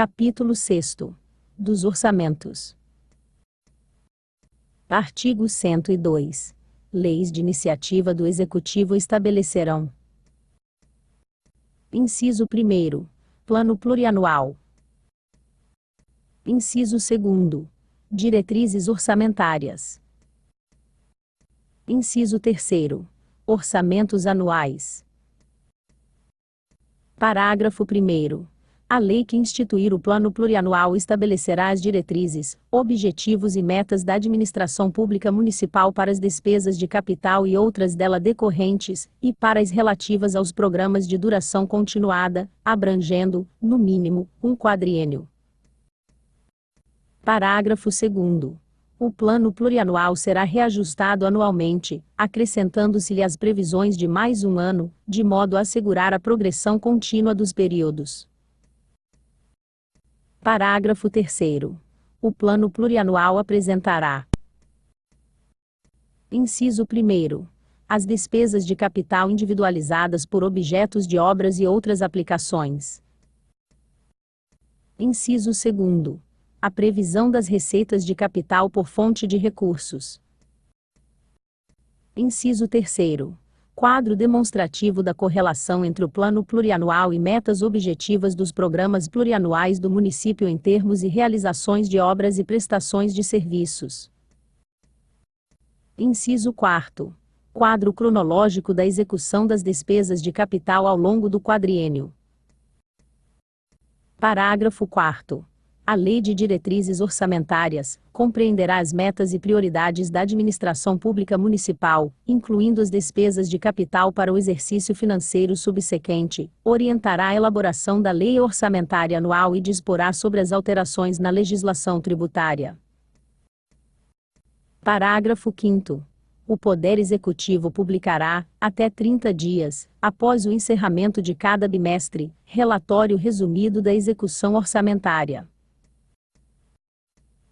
Capítulo 6º. Dos orçamentos. Artigo 102. Leis de iniciativa do Executivo estabelecerão. Inciso 1º. Plano plurianual. Inciso 2º. Diretrizes orçamentárias. Inciso 3º. Orçamentos anuais. Parágrafo 1º. A lei que instituir o Plano Plurianual estabelecerá as diretrizes, objetivos e metas da administração pública municipal para as despesas de capital e outras dela decorrentes, e para as relativas aos programas de duração continuada, abrangendo, no mínimo, um quadriênio. Parágrafo 2º. O Plano Plurianual será reajustado anualmente, acrescentando-se-lhe as previsões de mais um ano, de modo a assegurar a progressão contínua dos períodos. Parágrafo 3º. O Plano Plurianual apresentará. Inciso 1º. As despesas de capital individualizadas por objetos de obras e outras aplicações. Inciso 2º. A previsão das receitas de capital por fonte de recursos. Inciso 3º. Quadro demonstrativo da correlação entre o Plano Plurianual e metas objetivas dos programas plurianuais do município em termos e realizações de obras e prestações de serviços. Inciso 4º. Quadro cronológico da execução das despesas de capital ao longo do quadriênio. Parágrafo 4º. A Lei de Diretrizes Orçamentárias compreenderá as metas e prioridades da administração pública municipal, incluindo as despesas de capital para o exercício financeiro subsequente, orientará a elaboração da Lei Orçamentária Anual e disporá sobre as alterações na legislação tributária. Parágrafo 5º. O Poder Executivo publicará, até 30 dias, após o encerramento de cada bimestre, relatório resumido da execução orçamentária.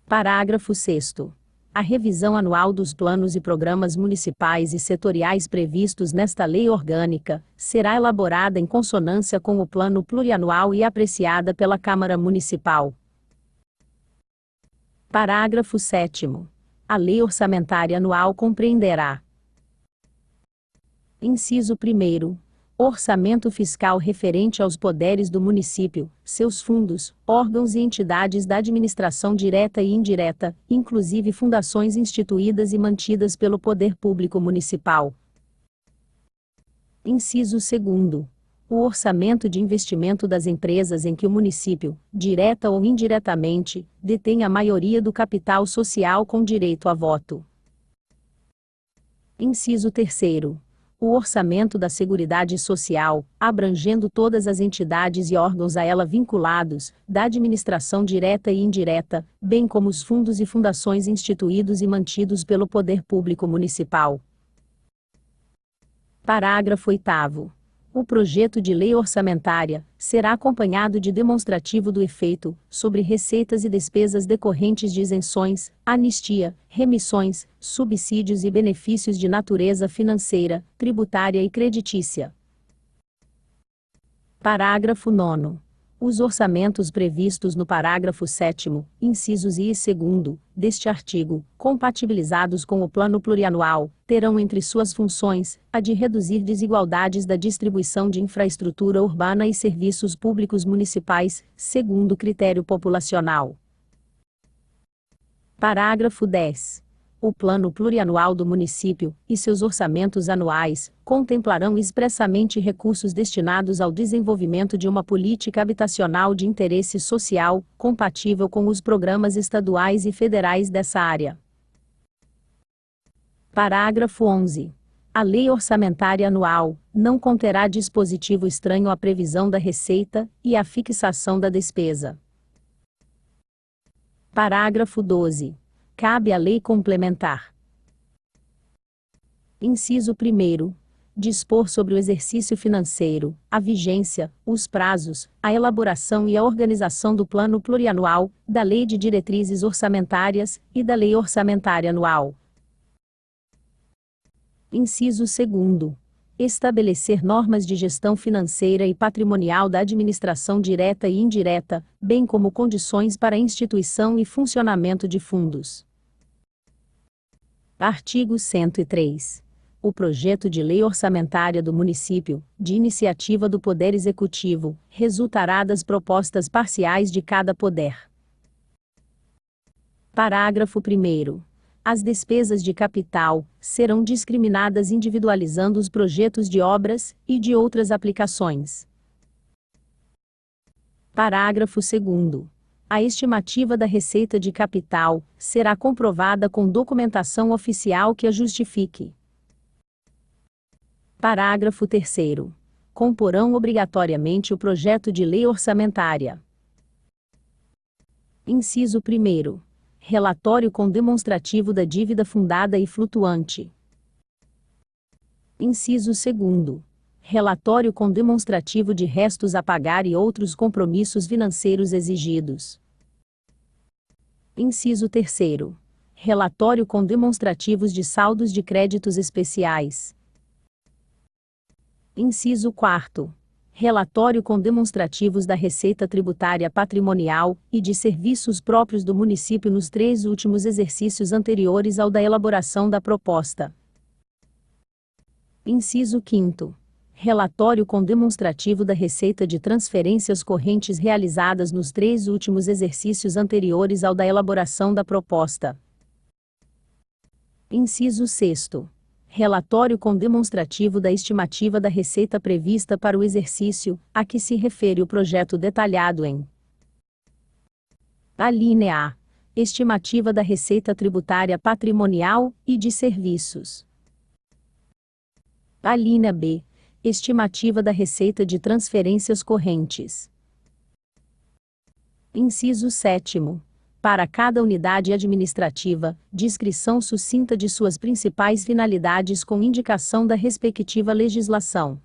Parágrafo 6º. A revisão anual dos planos e programas municipais e setoriais previstos nesta lei orgânica será elaborada em consonância com o Plano Plurianual e apreciada pela Câmara Municipal. Parágrafo 7º. A Lei Orçamentária Anual compreenderá. Inciso 1º. Orçamento fiscal referente aos poderes do município, seus fundos, órgãos e entidades da administração direta e indireta, inclusive fundações instituídas e mantidas pelo Poder Público Municipal. Inciso 2º. O orçamento de investimento das empresas em que o município, direta ou indiretamente, detém a maioria do capital social com direito a voto. Inciso 3º. O orçamento da Seguridade Social, abrangendo todas as entidades e órgãos a ela vinculados, da administração direta e indireta, bem como os fundos e fundações instituídos e mantidos pelo Poder Público Municipal. Parágrafo 8º. O projeto de lei orçamentária será acompanhado de demonstrativo do efeito sobre receitas e despesas decorrentes de isenções, anistia, remissões, subsídios e benefícios de natureza financeira, tributária e creditícia. Parágrafo 9º. Os orçamentos previstos no parágrafo 7º, incisos I e 2º, deste artigo, compatibilizados com o Plano Plurianual, terão entre suas funções, a de reduzir desigualdades da distribuição de infraestrutura urbana e serviços públicos municipais, segundo critério populacional. Parágrafo 10. O Plano Plurianual do município, e seus orçamentos anuais, contemplarão expressamente recursos destinados ao desenvolvimento de uma política habitacional de interesse social, compatível com os programas estaduais e federais dessa área. Parágrafo 11. A Lei Orçamentária Anual não conterá dispositivo estranho à previsão da receita e à fixação da despesa. Parágrafo 12. Cabe à lei complementar. Inciso 1º. Dispor sobre o exercício financeiro, a vigência, os prazos, a elaboração e a organização do Plano Plurianual, da Lei de Diretrizes Orçamentárias e da Lei Orçamentária Anual. Inciso 2º. Estabelecer normas de gestão financeira e patrimonial da administração direta e indireta, bem como condições para a instituição e funcionamento de fundos. Artigo 103. O projeto de lei orçamentária do município, de iniciativa do Poder Executivo, resultará das propostas parciais de cada poder. Parágrafo 1º. As despesas de capital serão discriminadas individualizando os projetos de obras e de outras aplicações. Parágrafo 2º. A estimativa da receita de capital será comprovada com documentação oficial que a justifique. Parágrafo 3º. Comporão obrigatoriamente o projeto de lei orçamentária. Inciso 1º. Relatório com demonstrativo da dívida fundada e flutuante. Inciso 2º. Relatório com demonstrativo de restos a pagar e outros compromissos financeiros exigidos. Inciso 3º. Relatório com demonstrativos de saldos de créditos especiais. Inciso 4º. Relatório com demonstrativos da receita tributária patrimonial e de serviços próprios do município nos 3 últimos exercícios anteriores ao da elaboração da proposta. Inciso 5º. Relatório com demonstrativo da receita de transferências correntes realizadas nos 3 últimos exercícios anteriores ao da elaboração da proposta. Inciso 6º. Relatório com demonstrativo da estimativa da receita prevista para o exercício, a que se refere o projeto detalhado em alínea A. Estimativa da receita tributária patrimonial e de serviços. Alínea B. Estimativa da receita de transferências correntes. Inciso 7º. Para cada unidade administrativa, descrição sucinta de suas principais finalidades com indicação da respectiva legislação.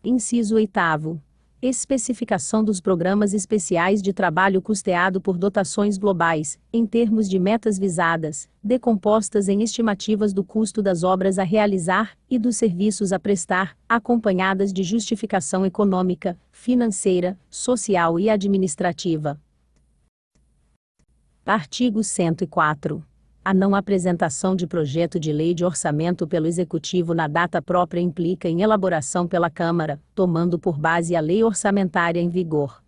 Inciso 8º. Especificação dos programas especiais de trabalho custeado por dotações globais, em termos de metas visadas, decompostas em estimativas do custo das obras a realizar e dos serviços a prestar, acompanhadas de justificação econômica, financeira, social e administrativa. Artigo 104. A não apresentação de projeto de lei de orçamento pelo Executivo na data própria implica em elaboração pela Câmara, tomando por base a lei orçamentária em vigor.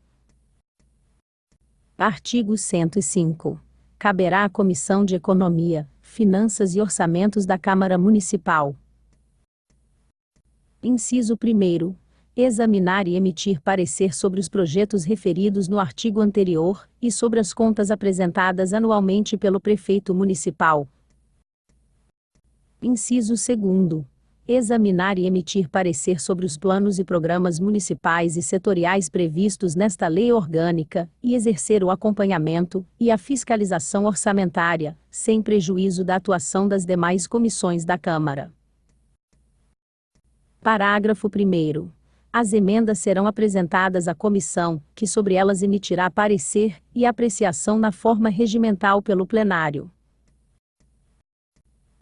Artigo 105. Caberá à Comissão de Economia, Finanças e Orçamentos da Câmara Municipal. Inciso 1º. Examinar e emitir parecer sobre os projetos referidos no artigo anterior, e sobre as contas apresentadas anualmente pelo Prefeito Municipal. Inciso 2º. Examinar e emitir parecer sobre os planos e programas municipais e setoriais previstos nesta lei orgânica, e exercer o acompanhamento e a fiscalização orçamentária, sem prejuízo da atuação das demais comissões da Câmara. Parágrafo 1º. As emendas serão apresentadas à comissão, que sobre elas emitirá parecer e apreciação na forma regimental pelo plenário.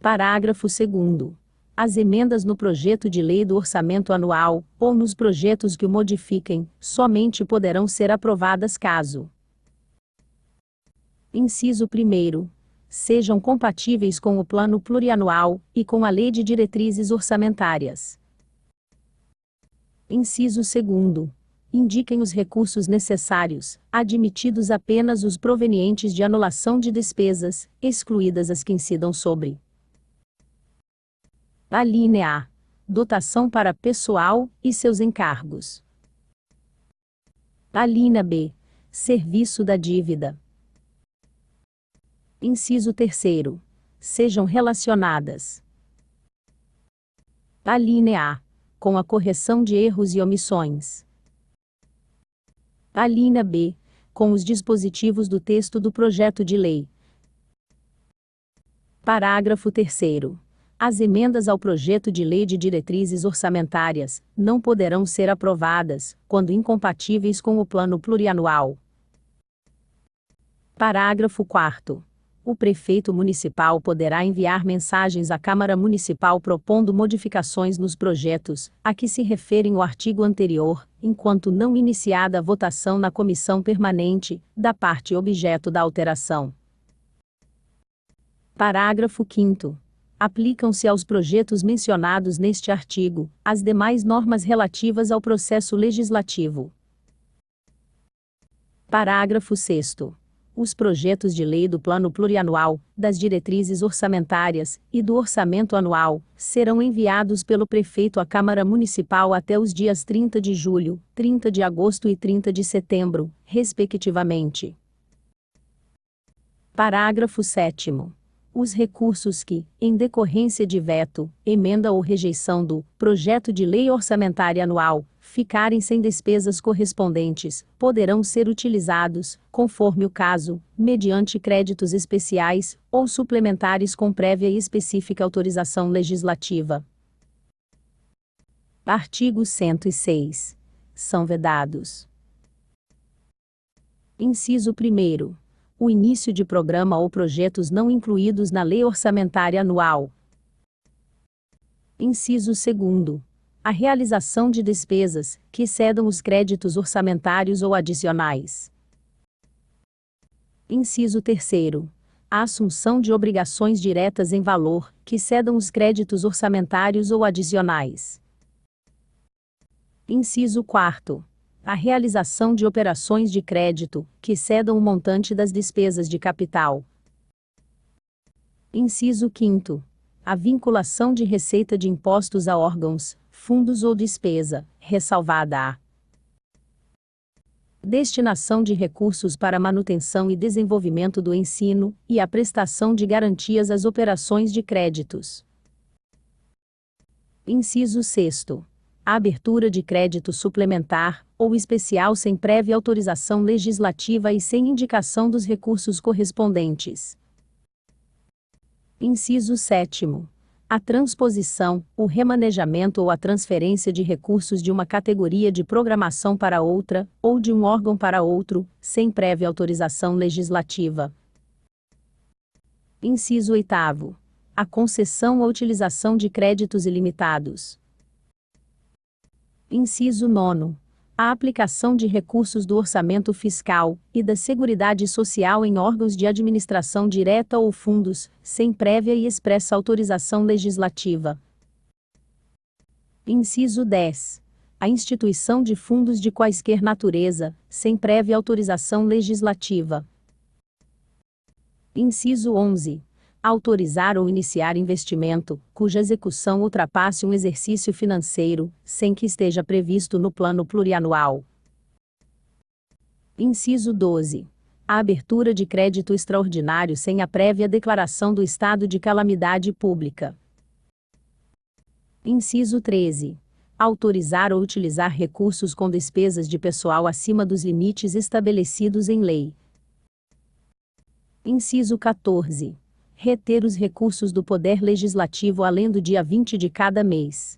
Parágrafo 2º. As emendas no projeto de lei do orçamento anual, ou nos projetos que o modifiquem, somente poderão ser aprovadas caso: inciso 1º. Sejam compatíveis com o Plano Plurianual e com a Lei de Diretrizes Orçamentárias. Inciso 2º. Indiquem os recursos necessários, admitidos apenas os provenientes de anulação de despesas, excluídas as que incidam sobre: alínea A. Dotação para pessoal e seus encargos. Alínea B. Serviço da dívida. Inciso 3º. Sejam relacionadas: alínea A. Com a correção de erros e omissões. Alínea B. Com os dispositivos do texto do projeto de lei. Parágrafo 3º. As emendas ao projeto de lei de diretrizes orçamentárias não poderão ser aprovadas, quando incompatíveis com o Plano Plurianual. Parágrafo 4º. O prefeito municipal poderá enviar mensagens à Câmara Municipal propondo modificações nos projetos, a que se referem o artigo anterior, enquanto não iniciada a votação na comissão permanente, da parte objeto da alteração. Parágrafo 5º. Aplicam-se aos projetos mencionados neste artigo, as demais normas relativas ao processo legislativo. Parágrafo 6º. Os projetos de lei do Plano Plurianual, das diretrizes orçamentárias e do orçamento anual serão enviados pelo prefeito à Câmara Municipal até os dias 30 de julho, 30 de agosto e 30 de setembro, respectivamente. Parágrafo 7º. Os recursos que, em decorrência de veto, emenda ou rejeição do projeto de lei orçamentária anual, ficarem sem despesas correspondentes, poderão ser utilizados, conforme o caso, mediante créditos especiais ou suplementares com prévia e específica autorização legislativa. Artigo 106. São vedados: inciso 1º. O início de programa ou projetos não incluídos na lei orçamentária anual. Inciso 2º. A realização de despesas, que excedam os créditos orçamentários ou adicionais. Inciso 3º. A assunção de obrigações diretas em valor, que excedam os créditos orçamentários ou adicionais. Inciso 4º. A realização de operações de crédito, que excedam o montante das despesas de capital. Inciso 5º. A vinculação de receita de impostos a órgãos, fundos ou despesa, ressalvada a destinação de recursos para manutenção e desenvolvimento do ensino, e a prestação de garantias às operações de créditos. Inciso 6º. A abertura de crédito suplementar, ou especial sem prévia autorização legislativa e sem indicação dos recursos correspondentes. Inciso 7º. A transposição, o remanejamento ou a transferência de recursos de uma categoria de programação para outra, ou de um órgão para outro, sem prévia autorização legislativa. Inciso 8º. A concessão ou utilização de créditos ilimitados. Inciso 9º. A aplicação de recursos do orçamento fiscal e da Seguridade Social em órgãos de administração direta ou fundos, sem prévia e expressa autorização legislativa. Inciso 10. A instituição de fundos de quaisquer natureza, sem prévia autorização legislativa. Inciso 11. Autorizar ou iniciar investimento, cuja execução ultrapasse um exercício financeiro, sem que esteja previsto no plano plurianual. Inciso 12. A abertura de crédito extraordinário sem a prévia declaração do estado de calamidade pública. Inciso 13. Autorizar ou utilizar recursos com despesas de pessoal acima dos limites estabelecidos em lei. Inciso 14. Reter os recursos do Poder Legislativo além do dia 20 de cada mês.